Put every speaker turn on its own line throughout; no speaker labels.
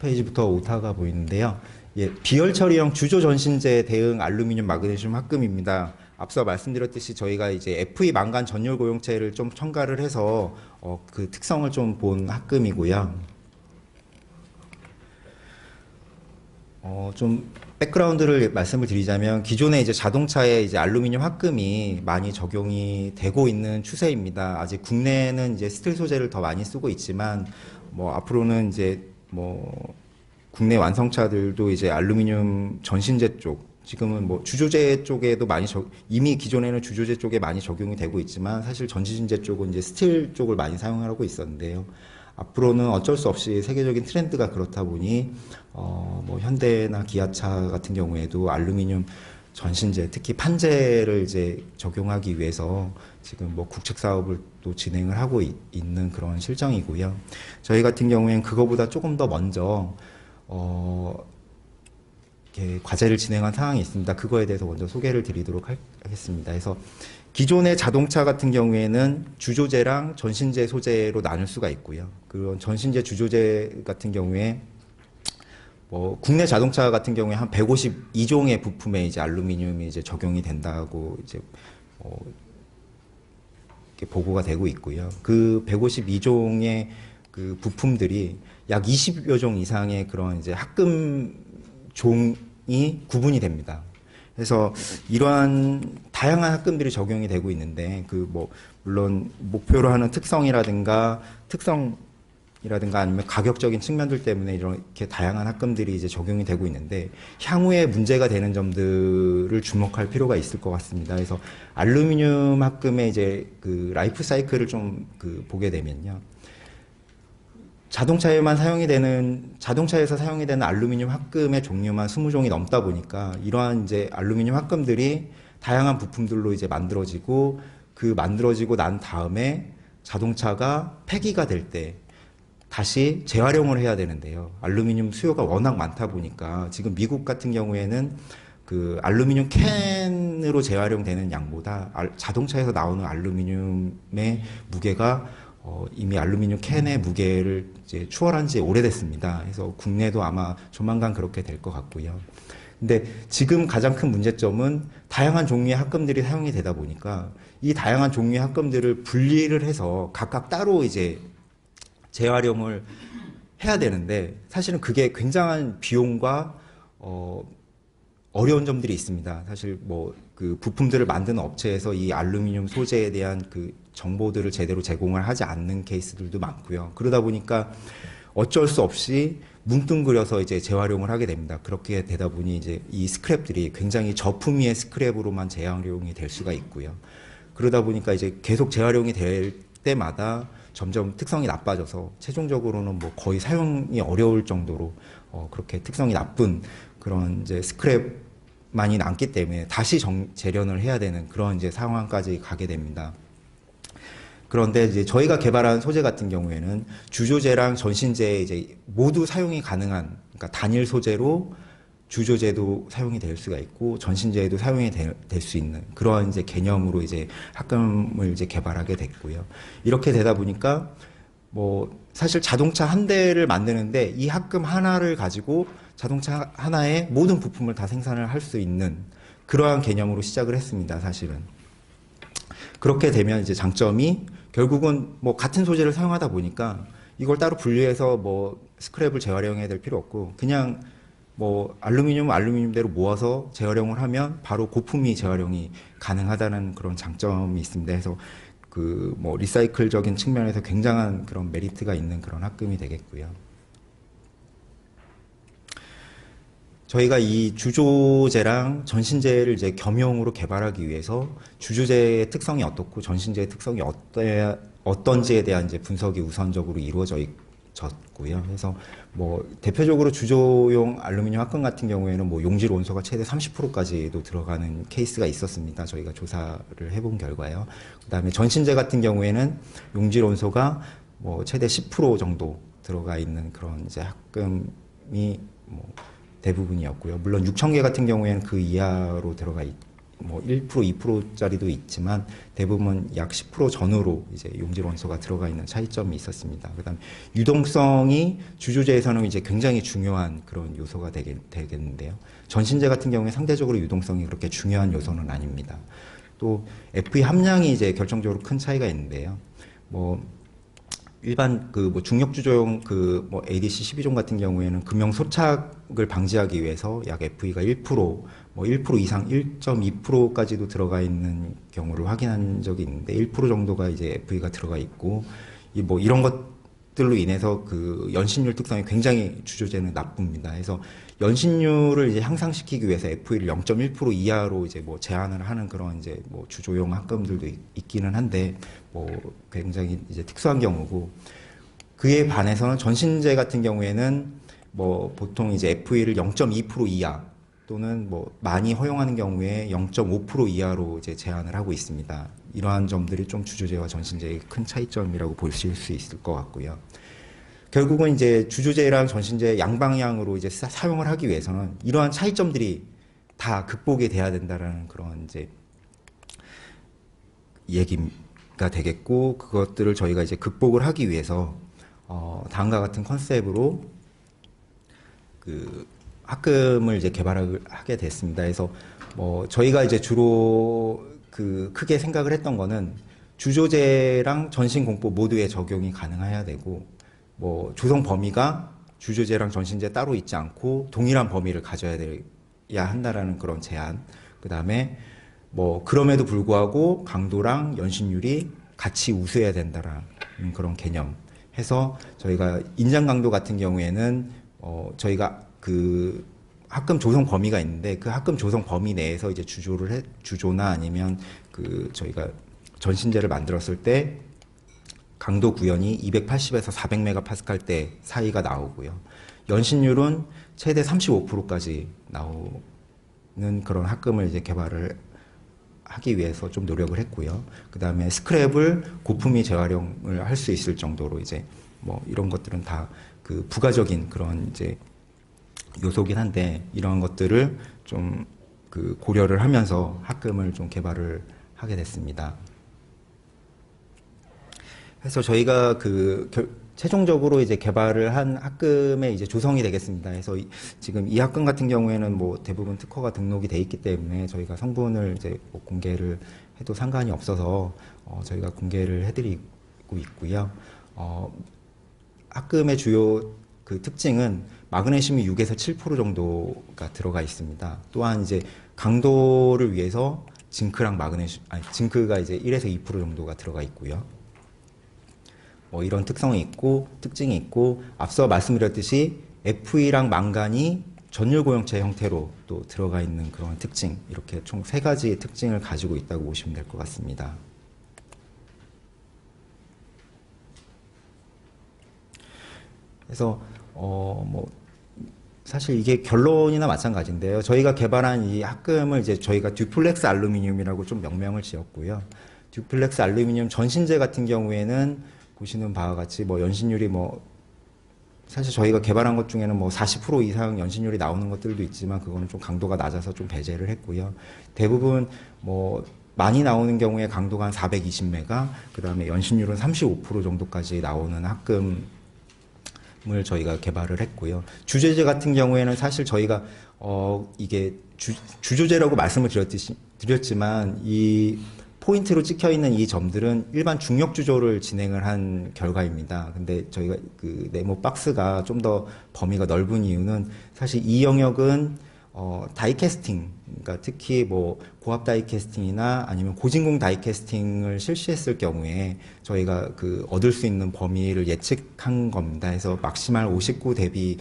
페이지부터 오타가 보이는데요. 예, 비열 처리형 주조 전신제 대응 알루미늄 마그네슘 합금입니다. 앞서 말씀드렸듯이 저희가 이제 FE 망간 전열 고용체를 좀 첨가를 해서 그 특성을 좀 본 합금이고요. 좀 백그라운드를 말씀을 드리자면 기존에 이제 자동차에 이제 알루미늄 합금이 많이 적용이 되고 있는 추세입니다. 아직 국내는 이제 스틸 소재를 더 많이 쓰고 있지만 뭐 앞으로는 이제 뭐 국내 완성차들도 이제 알루미늄 전신제 쪽, 지금은 뭐 주조제 쪽에도 많이 이미 기존에는 주조제 쪽에 많이 적용이 되고 있지만 사실 전신제 쪽은 이제 스틸 쪽을 많이 사용하고 있었는데요. 앞으로는 어쩔 수 없이 세계적인 트렌드가 그렇다 보니 뭐 현대나 기아차 같은 경우에도 알루미늄 전신제, 특히 판재를 이제 적용하기 위해서 지금 뭐 국책 사업을 또 진행을 하고 있는 그런 실정이고요. 저희 같은 경우에는 그거보다 조금 더 먼저 이렇게 과제를 진행한 상황이 있습니다. 그거에 대해서 먼저 소개를 드리도록 하겠습니다. 그래서 기존의 자동차 같은 경우에는 주조제랑 전신제 소재로 나눌 수가 있고요. 그런 전신제 주조제 같은 경우에 뭐 국내 자동차 같은 경우에 한 152종의 부품에 이제 알루미늄이 이제 적용이 된다고 이제 이렇게 보고가 되고 있고요. 그 152종의 그 부품들이 약 20여 종 이상의 그런 이제 합금 종이 구분이 됩니다. 그래서 이러한 다양한 합금들이 적용이 되고 있는데 그 뭐 물론 목표로 하는 특성이라든가 아니면 가격적인 측면들 때문에 이렇게 다양한 합금들이 이제 적용이 되고 있는데 향후에 문제가 되는 점들을 주목할 필요가 있을 것 같습니다. 그래서 알루미늄 합금의 이제 그 라이프 사이클을 좀 보게 되면요. 자동차에서 사용이 되는 알루미늄 합금의 종류만 20종이 넘다 보니까 이러한 이제 알루미늄 합금들이 다양한 부품들로 이제 만들어지고 만들어지고 난 다음에 자동차가 폐기가 될 때 다시 재활용을 해야 되는데요. 알루미늄 수요가 워낙 많다 보니까 지금 미국 같은 경우에는 그 알루미늄 캔으로 재활용되는 양보다 자동차에서 나오는 알루미늄의 무게가 이미 알루미늄 캔의 무게를 이제 추월한 지 오래됐습니다. 그래서 국내도 아마 조만간 그렇게 될 것 같고요. 근데 지금 가장 큰 문제점은 다양한 종류의 합금들이 사용이 되다 보니까 이 다양한 종류의 합금들을 분리를 해서 각각 따로 이제 재활용을 해야 되는데 사실은 그게 굉장한 비용과 어려운 점들이 있습니다. 사실 뭐 그 부품들을 만드는 업체에서 이 알루미늄 소재에 대한 그 정보들을 제대로 제공을 하지 않는 케이스들도 많고요. 그러다 보니까 어쩔 수 없이 뭉뚱그려서 이제 재활용을 하게 됩니다. 그렇게 되다 보니 이제 이 스크랩들이 굉장히 저품위의 스크랩으로만 재활용이 될 수가 있고요. 그러다 보니까 이제 계속 재활용이 될 때마다 점점 특성이 나빠져서 최종적으로는 뭐 거의 사용이 어려울 정도로 그렇게 특성이 나쁜 그런 이제 스크랩만이 남기 때문에 다시 재련을 해야 되는 그런 이제 상황까지 가게 됩니다. 그런데 이제 저희가 개발한 소재 같은 경우에는 주조제랑 전신제에 이제 모두 사용이 가능한, 그러니까 단일 소재로 주조제도 사용이 될 수가 있고 전신제에도 사용이 될 수 있는 그러한 이제 개념으로 이제 합금을 이제 개발하게 됐고요. 이렇게 되다 보니까 뭐 사실 자동차 한 대를 만드는데 이 합금 하나를 가지고 자동차 하나의 모든 부품을 다 생산을 할 수 있는 그러한 개념으로 시작을 했습니다. 사실은. 그렇게 되면 이제 장점이 결국은 뭐 같은 소재를 사용하다 보니까 이걸 따로 분리해서 뭐 스크랩을 재활용해야 될 필요 없고 그냥 뭐 알루미늄대로 모아서 재활용을 하면 바로 고품위 재활용이 가능하다는 그런 장점이 있습니다. 그래서 그 뭐 리사이클적인 측면에서 굉장한 그런 메리트가 있는 그런 합금이 되겠고요. 저희가 이 주조제랑 전신제를 이제 겸용으로 개발하기 위해서 주조제의 특성이 어떻고 전신제의 특성이 어떤지에 대한 이제 분석이 우선적으로 이루어졌고요. 그래서 뭐 대표적으로 주조용 알루미늄 합금 같은 경우에는 뭐 용질 온도가 최대 30%까지도 들어가는 케이스가 있었습니다. 저희가 조사를 해본 결과요. 그다음에 전신제 같은 경우에는 용질 온도가 뭐 최대 10% 정도 들어가 있는 그런 이제 합금이 뭐 대부분이었고요. 물론 6,000개 같은 경우에는 그 이하로 들어가 뭐 1%, 2%짜리도 있지만 대부분 약 10% 전후로 이제 용질 원소가 들어가 있는 차이점이 있었습니다. 그다음 유동성이 주조제에서는 이제 굉장히 중요한 그런 요소가 되겠는데요. 전신제 같은 경우에 상대적으로 유동성이 그렇게 중요한 요소는 아닙니다. 또 FE 함량이 이제 결정적으로 큰 차이가 있는데요. 뭐 일반 그 뭐 중력주조용 그 뭐 ADC 12종 같은 경우에는 금형 소착을 방지하기 위해서 약 FE가 1%, 뭐 1% 이상 1.2%까지도 들어가 있는 경우를 확인한 적이 있는데 1% 정도가 이제 FE가 들어가 있고 이 뭐 이런 것들로 인해서 그 연신율 특성이 굉장히 주조제는 나쁩니다. 그래서 연신율을 이제 향상시키기 위해서 FE를 0.1% 이하로 이제 뭐 제한을 하는 그런 이제 뭐 주조용 합금들도 있기는 한데 뭐 굉장히 이제 특수한 경우고 그에 반해서는 전신제 같은 경우에는 뭐 보통 이제 FE를 0.2% 이하 또는 뭐 많이 허용하는 경우에 0.5% 이하로 이제 제한을 하고 있습니다. 이러한 점들이 좀 주조제와 전신제의 큰 차이점이라고 보실 수 있을 것 같고요. 결국은 이제 주조제랑 전신제 양방향으로 이제 사용을 하기 위해서는 이러한 차이점들이 다 극복이 돼야 된다라는 그런 이제 얘기가 되겠고 그것들을 저희가 이제 극복을 하기 위해서 다음과 같은 컨셉으로 그 합금을 이제 개발하게 됐습니다. 그래서 뭐 저희가 이제 주로 그 크게 생각을 했던 거는 주조제랑 전신공법 모두에 적용이 가능해야 되고 뭐 조성 범위가 주조제랑 전신제 따로 있지 않고 동일한 범위를 가져야 한다라는 그런 제안. 그다음에 뭐 그럼에도 불구하고 강도랑 연신율이 같이 우수해야 된다라는 그런 개념. 해서 저희가 인장 강도 같은 경우에는 저희가 그 합금 조성 범위가 있는데 그 합금 조성 범위 내에서 이제 주조나 아니면 그 저희가 전신제를 만들었을 때 강도 구현이 280에서 400메가파스칼대 사이가 나오고요. 연신율은 최대 35%까지 나오는 그런 합금을 이제 개발을 하기 위해서 좀 노력을 했고요. 그 다음에 스크랩을 고품위 재활용을 할 수 있을 정도로 이제 뭐 이런 것들은 다 그 부가적인 그런 이제 요소긴 한데 이런 것들을 좀 그 고려를 하면서 합금을 좀 개발을 하게 됐습니다. 그래서 저희가 그 최종적으로 이제 개발을 한 합금의 이제 조성이 되겠습니다. 그래서 지금 이 합금 같은 경우에는 뭐 대부분 특허가 등록이 돼 있기 때문에 저희가 성분을 이제 뭐 공개를 해도 상관이 없어서 저희가 공개를 해드리고 있고요. 합금의 주요 그 특징은 마그네슘이 6에서 7% 정도가 들어가 있습니다. 또한 이제 강도를 위해서 징크랑 징크가 이제 1에서 2% 정도가 들어가 있고요. 뭐 이런 특성이 있고 특징이 있고 앞서 말씀드렸듯이 FE랑 망간이 전율 고형체 형태로 또 들어가 있는 그런 특징, 이렇게 총 3가지의 특징을 가지고 있다고 보시면 될 것 같습니다. 그래서 뭐 사실 이게 결론이나 마찬가지인데요. 저희가 개발한 이 합금을 이제 저희가 듀플렉스 알루미늄이라고 좀 명명을 지었고요. 듀플렉스 알루미늄 전신제 같은 경우에는 보시는 바와 같이 뭐 연신율이 뭐 사실 저희가 개발한 것 중에는 뭐 40% 이상 연신율이 나오는 것들도 있지만 그거는 좀 강도가 낮아서 좀 배제를 했고요. 대부분 뭐 많이 나오는 경우에 강도가 한 420메가, 그 다음에 연신율은 35% 정도까지 나오는 합금을 저희가 개발을 했고요. 주조제 같은 경우에는 사실 저희가 이게 주조제라고 말씀을 드렸지만 이 포인트로 찍혀 있는 이 점들은 일반 중력 주조를 진행을 한 결과입니다. 근데 저희가 그 네모 박스가 좀 더 범위가 넓은 이유는 사실 이 영역은 다이캐스팅, 그러니까 특히 뭐 고압 다이캐스팅이나 아니면 고진공 다이캐스팅을 실시했을 경우에 저희가 그 얻을 수 있는 범위를 예측한 겁니다. 그래서 막시말 59 대비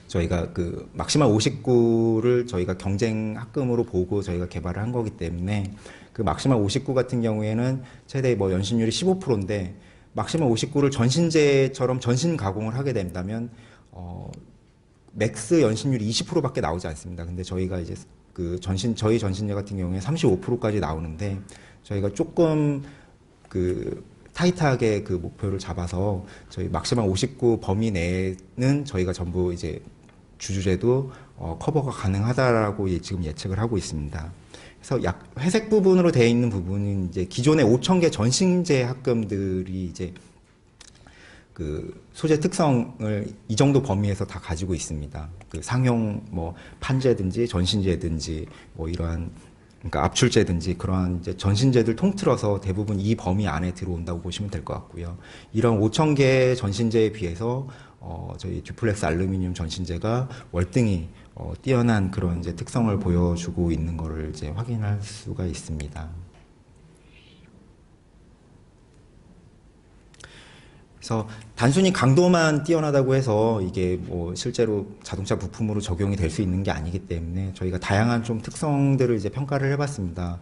저희가 그 막시말 59를 저희가 경쟁 합금으로 보고 저희가 개발을 한 거기 때문에 그 막시말 59 같은 경우에는 최대 뭐 연신율이 15%인데 막시말 59를 전신제처럼 전신 가공을 하게 된다면 맥스 연신율이 20%밖에 나오지 않습니다. 근데 저희가 이제 그 저희 전신제 같은 경우에 35%까지 나오는데 저희가 조금 그 타이트하게 그 목표를 잡아서 저희 막시말 59 범위 내에는 저희가 전부 이제 주주제도 커버가 가능하다라고 지금 예측을 하고 있습니다. 그래서 회색 부분으로 되어 있는 부분은 이제 기존의 5,000개 전신제 합금들이 이제 그 소재 특성을 이 정도 범위에서 다 가지고 있습니다. 그 상용 뭐 판재든지 전신제든지 뭐 이러한 그러니까 압출제든지 그러한 이제 전신제들 통틀어서 대부분 이 범위 안에 들어온다고 보시면 될 것 같고요. 이런 5,000개 전신제에 비해서 저희 듀플렉스 알루미늄 전신제가 월등히 뛰어난 그런 이제 특성을 보여주고 있는 것을 이제 확인할 수가 있습니다. 그래서 단순히 강도만 뛰어나다고 해서 이게 뭐 실제로 자동차 부품으로 적용이 될 수 있는 게 아니기 때문에 저희가 다양한 좀 특성들을 이제 평가를 해봤습니다.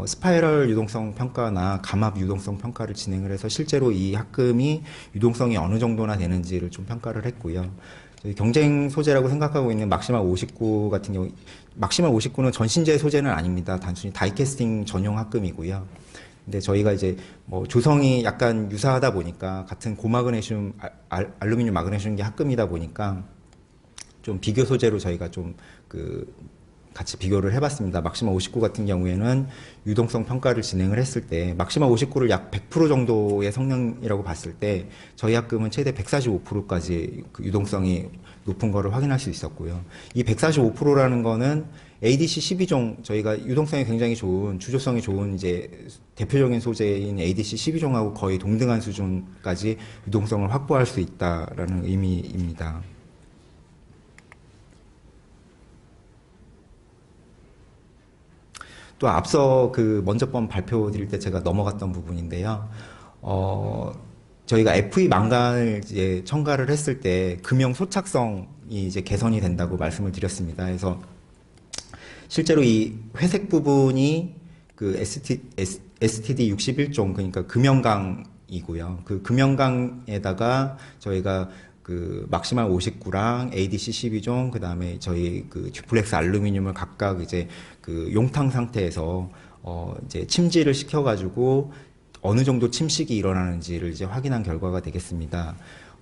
스파이럴 유동성 평가나 감압 유동성 평가를 진행을 해서 실제로 이 합금이 유동성이 어느 정도나 되는지를 좀 평가를 했고요. 저희 경쟁 소재라고 생각하고 있는 막시마 59 같은 경우, 막시마 59는 전신제 소재는 아닙니다. 단순히 다이캐스팅 전용 합금이고요. 근데 저희가 이제 뭐 조성이 약간 유사하다 보니까 같은 고마그네슘, 알루미늄 마그네슘계 합금이다 보니까 좀 비교 소재로 저희가 좀 같이 비교를 해봤습니다. 막시마 59 같은 경우에는 유동성 평가를 진행을 했을 때 막시마 59를 약 100% 정도의 성능이라고 봤을 때 저희 합금은 최대 145%까지 그 유동성이 높은 거를 확인할 수 있었고요. 이 145%라는 거는 ADC 12종 저희가 유동성이 굉장히 좋은 주조성이 좋은 이제 대표적인 소재인 ADC 12종하고 거의 동등한 수준까지 유동성을 확보할 수 있다라는 의미입니다. 또 앞서 그 먼저번 발표 드릴 때 제가 넘어갔던 부분인데요. 저희가 FE 망간을 이제 첨가를 했을 때 금형 소착성이 이제 개선이 된다고 말씀을 드렸습니다. 그래서 실제로 이 회색 부분이 그 STD 61종 그러니까 금형강이고요. 그 금형강에다가 저희가 그 막시마 59랑 ADC 12종 그다음에 저희 그 듀플렉스 알루미늄을 각각 이제 그 용탕 상태에서 이제 침지를 시켜가지고 어느 정도 침식이 일어나는지를 이제 확인한 결과가 되겠습니다.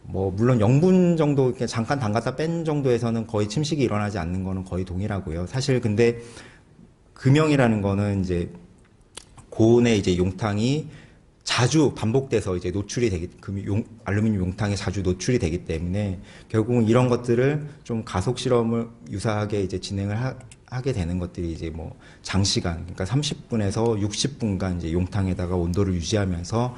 뭐 물론 영분 정도 이렇게 잠깐 담갔다 뺀 정도에서는 거의 침식이 일어나지 않는 거는 거의 동일하고요. 사실 근데 금형이라는 거는 이제 고온의 이제 용탕이 자주 반복돼서 이제 노출이 되기 알루미늄 용탕에 자주 노출이 되기 때문에 결국은 이런 것들을 좀 가속 실험을 유사하게 이제 진행을 하게 되는 것들이 이제 뭐 장시간 그러니까 30분에서 60분간 이제 용탕에다가 온도를 유지하면서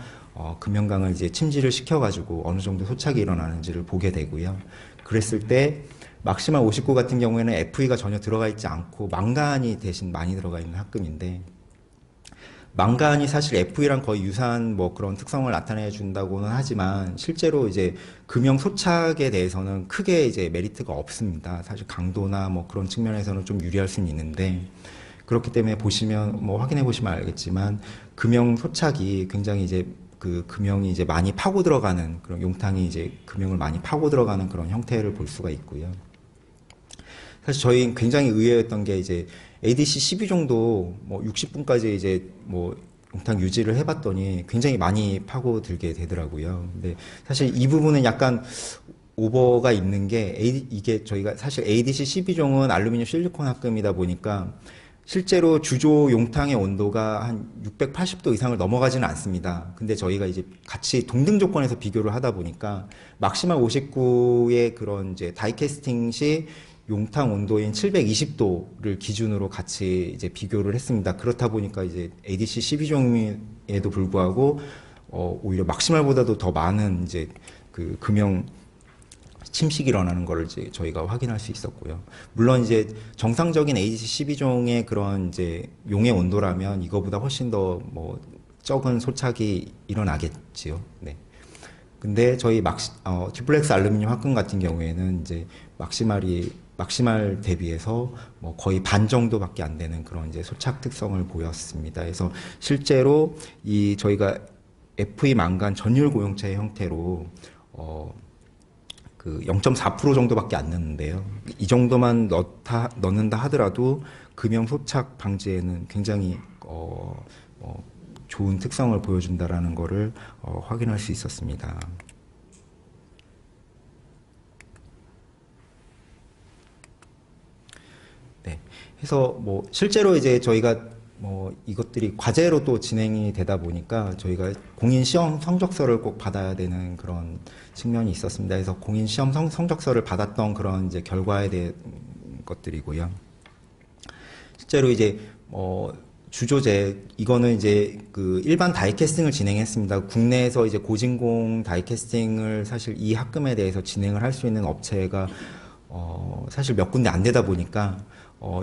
금형강을 이제 침지를 시켜가지고 어느 정도 소착이 일어나는지를 보게 되고요. 그랬을 때 막시마 59 같은 경우에는 FE가 전혀 들어가 있지 않고 망간이 대신 많이 들어가 있는 합금인데 망간이 사실 FE랑 거의 유사한 뭐 그런 특성을 나타내 준다고는 하지만 실제로 이제 금형 소착에 대해서는 크게 이제 메리트가 없습니다. 사실 강도나 뭐 그런 측면에서는 좀 유리할 수는 있는데 그렇기 때문에 보시면 뭐 확인해 보시면 알겠지만 금형 소착이 굉장히 이제 그 금형이 이제 많이 파고 들어가는 그런 용탕이 이제 금형을 많이 파고 들어가는 그런 형태를 볼 수가 있고요. 사실 저희 굉장히 의외였던 게 이제 ADC 12종도 뭐 60분까지 이제 뭐 용탕 유지를 해봤더니 굉장히 많이 파고 들게 되더라고요. 근데 사실 이 부분은 약간 오버가 있는 게 이게 저희가 사실 ADC 12종은 알루미늄 실리콘 합금이다 보니까 실제로 주조 용탕의 온도가 한 680도 이상을 넘어가지는 않습니다. 근데 저희가 이제 같이 동등 조건에서 비교를 하다 보니까 막시마 59의 그런 이제 다이캐스팅 시 용탕 온도인 720도를 기준으로 같이 이제 비교를 했습니다. 그렇다 보니까 이제 ADC 12종에도 불구하고 오히려 막시말보다도 더 많은 이제 그 금형 침식이 일어나는 거를 이제 저희가 확인할 수 있었고요. 물론 이제 정상적인 ADC 12종의 그런 이제 용의 온도라면 이거보다 훨씬 더 뭐 적은 소착이 일어나겠지요. 네. 근데 저희 듀플렉스 알루미늄 합금 같은 경우에는 이제 막시말 대비해서 뭐 거의 반 정도밖에 안 되는 그런 이제 소착 특성을 보였습니다. 그래서 실제로 이 저희가 FE 망간 전율 고용체의 형태로 그 0.4% 정도밖에 안 넣는데요. 이 정도만 넣는다 하더라도 금형 소착 방지에는 굉장히 좋은 특성을 보여준다라는 것을 확인할 수 있었습니다. 네. 해서 뭐 실제로 이제 저희가 뭐 이것들이 과제로 또 진행이 되다 보니까 저희가 공인 시험 성적서를 꼭 받아야 되는 그런 측면이 있었습니다. 그래서 공인 시험 성적서를 받았던 그런 이제 결과에 대한 것들이고요. 실제로 이제 주조제 이거는 이제 그 일반 다이캐스팅을 진행했습니다. 국내에서 이제 고진공 다이캐스팅을 사실 이 학금에 대해서 진행을 할 수 있는 업체가 사실 몇 군데 안 되다 보니까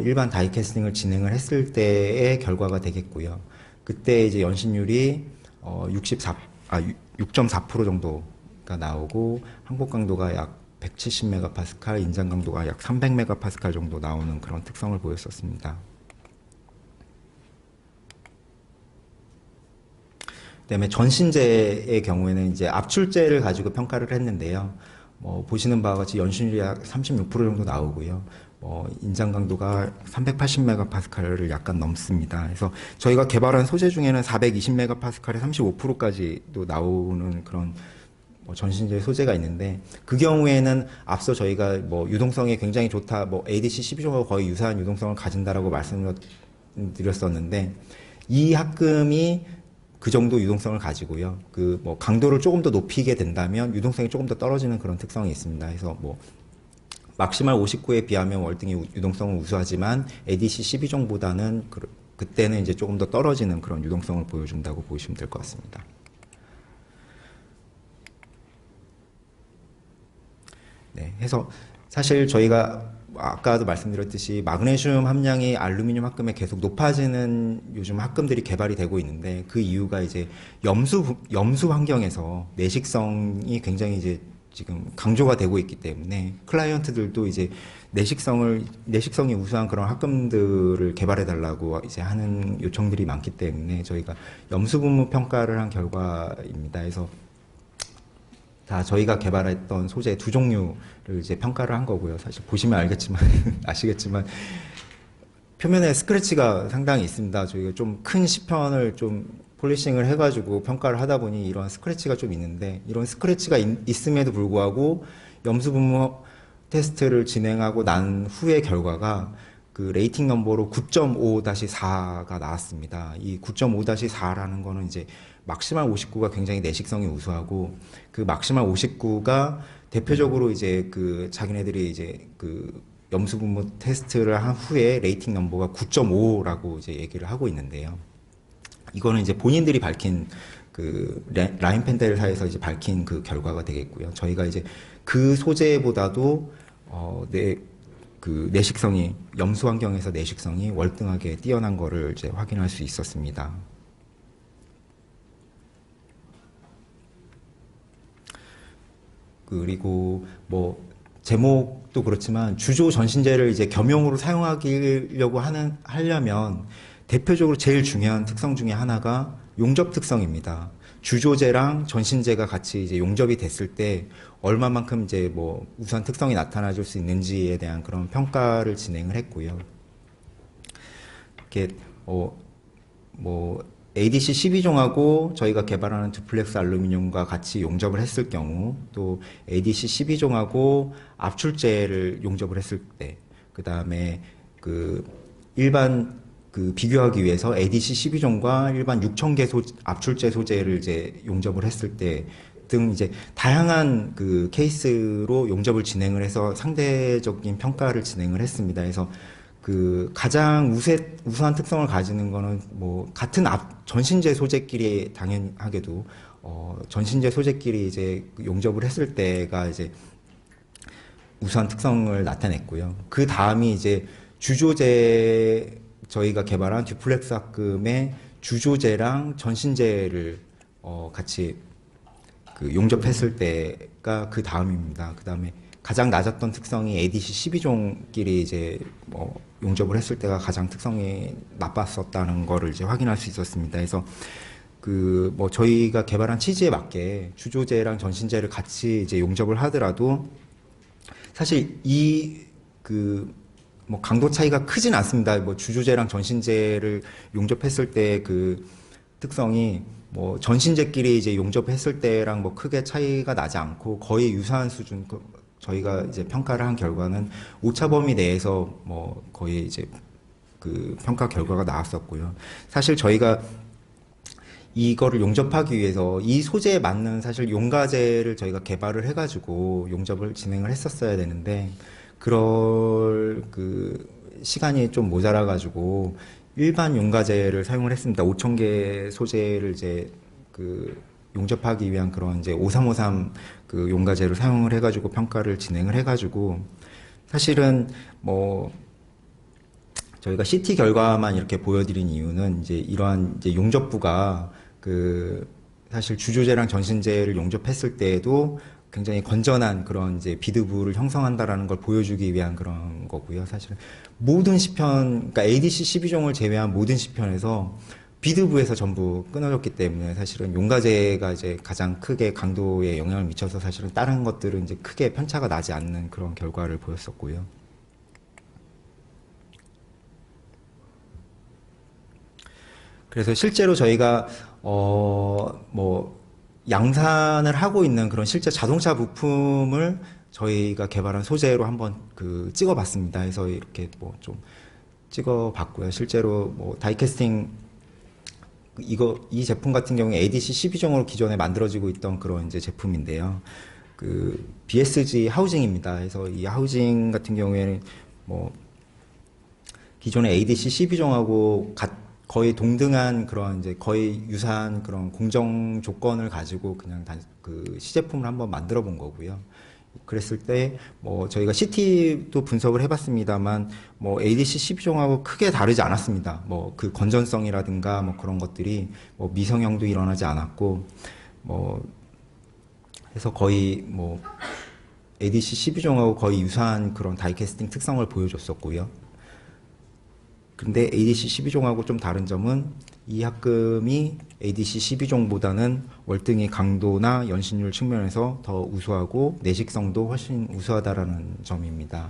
일반 다이캐스팅을 진행을 했을 때의 결과가 되겠고요. 그때 이제 연신율이 6.4% 정도가 나오고 항복 강도가 약 170메가파스칼, 인장 강도가 약 300메가파스칼 정도 나오는 그런 특성을 보였었습니다. 그다음에 전신제의 경우에는 이제 압출제를 가지고 평가를 했는데요. 보시는 바와 같이 연신율이 약 36% 정도 나오고요. 인장 강도가 380메가파스칼을 약간 넘습니다. 그래서 저희가 개발한 소재 중에는 420메가파스칼에 35%까지도 나오는 그런 전신제 소재가 있는데, 그 경우에는 앞서 저희가 유동성이 굉장히 좋다, ADC 12종하고 거의 유사한 유동성을 가진다라고 말씀을 드렸었는데, 이 합금이 그 정도 유동성을 가지고요. 강도를 조금 더 높이게 된다면 유동성이 조금 더 떨어지는 그런 특성이 있습니다. 그래서 막시말 59에 비하면 월등히 유동성은 우수하지만 ADC 12종보다는 그때는 이제 조금 더 떨어지는 그런 유동성을 보여준다고 보시면 될 것 같습니다. 네, 해서 사실 저희가 아까도 말씀드렸듯이 마그네슘 함량이 알루미늄 합금에 계속 높아지는 요즘 합금들이 개발이 되고 있는데, 그 이유가 이제 염수 환경에서 내식성이 굉장히 이제 지금 강조가 되고 있기 때문에 클라이언트들도 이제 내식성이 우수한 그런 합금들을 개발해 달라고 이제 하는 요청들이 많기 때문에 저희가 염수 분무 평가를 한 결과입니다. 그래서 다 저희가 개발했던 소재 두 종류를 이제 평가를 한 거고요. 사실 보시면 알겠지만 아시겠지만 표면에 스크래치가 상당히 있습니다. 저희가 좀 큰 시편을 좀 폴리싱을 해가지고 평가를 하다 보니 이런 스크래치가 좀 있는데, 이런 스크래치가 있음에도 불구하고 염수 분무 테스트를 진행하고 난 후의 결과가 그 레이팅 넘버로 9.5-4가 나왔습니다. 이 9.5-4라는 거는 이제 막시말 59가 굉장히 내식성이 우수하고, 그 막시말 59가 대표적으로 이제 그 자기네들이 이제 그 염수 분무 테스트를 한 후에 레이팅 넘버가 9.5라고 이제 얘기를 하고 있는데요. 이거는 이제 본인들이 밝힌 그 라인 펜델사에서 이제 밝힌 그 결과가 되겠고요. 저희가 이제 그 소재보다도 그 내식성이, 염수 환경에서 내식성이 월등하게 뛰어난 거를 이제 확인할 수 있었습니다. 그리고 제목도 그렇지만 주조 전신제를 이제 겸용으로 사용하려고 하려면 대표적으로 제일 중요한 특성 중에 하나가 용접 특성입니다. 주조제랑 전신제가 같이 이제 용접이 됐을 때 얼마만큼 이제 우수한 특성이 나타나줄 수 있는지에 대한 그런 평가를 진행을 했고요. 이렇게 ADC 12종하고 저희가 개발하는 듀플렉스 알루미늄과 같이 용접을 했을 경우, 또 ADC 12종하고 압출제를 용접을 했을 때, 그 다음에 일반 비교하기 위해서 ADC 12종과 일반 6,000개 압출제 소재를 이제 용접을 했을 때 등 이제 다양한 그 케이스로 용접을 진행을 해서 상대적인 평가를 진행을 했습니다. 그래서 가장 우수한 특성을 가지는 거는 같은 전신제 소재끼리 당연하게도 전신제 소재끼리 이제 용접을 했을 때가 이제 우수한 특성을 나타냈고요. 그 다음이 이제 주조제, 저희가 개발한 듀플렉스 합금의 주조제랑 전신제를 같이 용접했을 때가 그 다음입니다. 그 다음에 가장 낮았던 특성이 ADC 12종끼리 이제 용접을 했을 때가 가장 특성이 나빴었다는 거를 이제 확인할 수 있었습니다. 그래서 저희가 개발한 취지에 맞게 주조제랑 전신제를 같이 이제 용접을 하더라도 사실 강도 차이가 크진 않습니다. 주조제랑 전신제를 용접했을 때 그 특성이 전신제끼리 이제 용접했을 때랑 크게 차이가 나지 않고 거의 유사한 수준, 저희가 이제 평가를 한 결과는 오차 범위 내에서 뭐 거의 이제 그 평가 결과가 나왔었고요. 사실 저희가 이거를 용접하기 위해서 이 소재에 맞는 사실 용가제를 저희가 개발을 해가지고 용접을 진행을 했었어야 되는데 그럴 그 시간이 좀 모자라가지고 일반 용가제를 사용을 했습니다. 5,000개 소재를 이제 그 용접하기 위한 그런 이제 5353 그 용가제를 사용을 해가지고 평가를 진행을 해가지고 사실은 뭐 저희가 CT 결과만 이렇게 보여드린 이유는 이제 이러한 이제 용접부가 그 사실 주조제랑 전신제를 용접했을 때에도 굉장히 건전한 그런 이제 비드부를 형성한다라는 걸 보여주기 위한 그런 거고요. 사실은 모든 시편, 그러니까 ADC 12종을 제외한 모든 시편에서 비드부에서 전부 끊어졌기 때문에 사실은 용가제가 이제 가장 크게 강도에 영향을 미쳐서 사실은 다른 것들은 이제 크게 편차가 나지 않는 그런 결과를 보였었고요. 그래서 실제로 저희가 뭐 양산을 하고 있는 그런 실제 자동차 부품을 저희가 개발한 소재로 한번 그 찍어봤습니다. 해서 이렇게 뭐 좀 찍어봤고요. 실제로 뭐 다이캐스팅 이 제품 같은 경우에 ADC 12종으로 기존에 만들어지고 있던 그런 이제 제품인데요. 그 BSG 하우징입니다. 그래서 이 하우징 같은 경우에는 뭐 기존의 ADC 12종하고 거의 동등한 그런 이제 거의 유사한 그런 공정 조건을 가지고 그냥 그 시제품을 한번 만들어 본 거고요. 그랬을 때 뭐 저희가 CT도 분석을 해봤습니다만 뭐 ADC 12종하고 크게 다르지 않았습니다. 뭐 그 건전성이라든가 뭐 그런 것들이 뭐 미성형도 일어나지 않았고 뭐 해서 거의 뭐 ADC 12종하고 거의 유사한 그런 다이캐스팅 특성을 보여줬었고요. 근데 ADC 12종하고 좀 다른 점은 이 합금이 ADC 12종보다는 월등히 강도나 연신율 측면에서 더 우수하고 내식성도 훨씬 우수하다라는 점입니다.